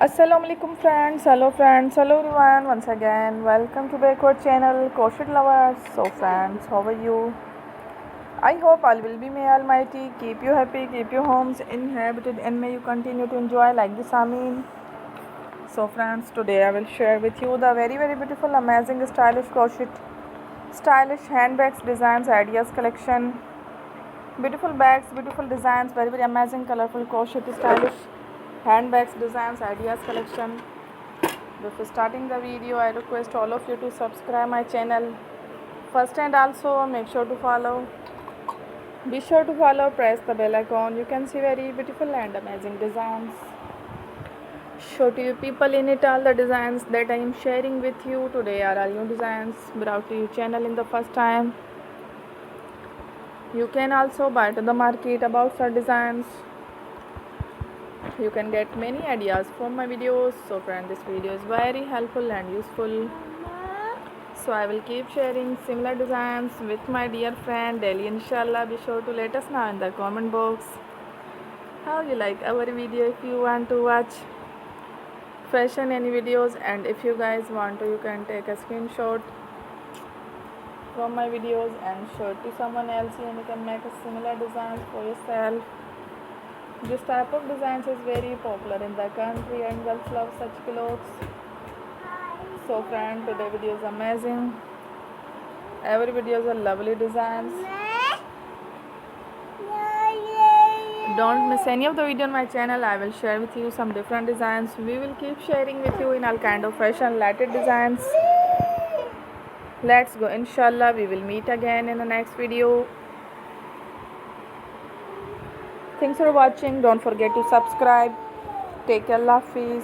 Assalamualaikum friends, hello everyone. Once again, welcome to Backward channel, Crochet lovers. So friends, how are you? I hope all will be may Almighty keep you happy, keep your homes inhabited, and may you continue to enjoy like this. Amin. So friends, today I will share with you the very beautiful, amazing, stylish crochet, stylish handbags, designs, ideas collection. Beautiful bags, beautiful designs, very amazing, colorful crochet, stylish handbags, designs, ideas collection. Before starting the video, I request all of you to subscribe my channel first, and also make sure to follow. Be sure to follow, press the bell icon. You can see very beautiful and amazing designs. Show to you people in it all the designs that I am sharing with you today are all new designs brought to your channel in the first time. You can also buy to the market about such designs. You can get many ideas from my videos. So friend, this video is very helpful and useful. So I will keep sharing similar designs with my dear friend daily, inshallah. Be sure to let us know in the comment box how you like our video. If you want to watch fashion any videos, and if you guys want to, you can take a screenshot from my videos and show it to someone else, and you can make a similar designs for yourself. This type of designs is very popular in the country and girls love such clothes. So friend, today video is amazing. Every video is a lovely designs. Don't miss any of the video on my channel. I will share with you some different designs. We will keep sharing with you in all kind of fashion related designs. Let's go, inshallah. We will meet again in the next video. Thanks for watching. Don't forget to subscribe. Take care. Allah Hafiz.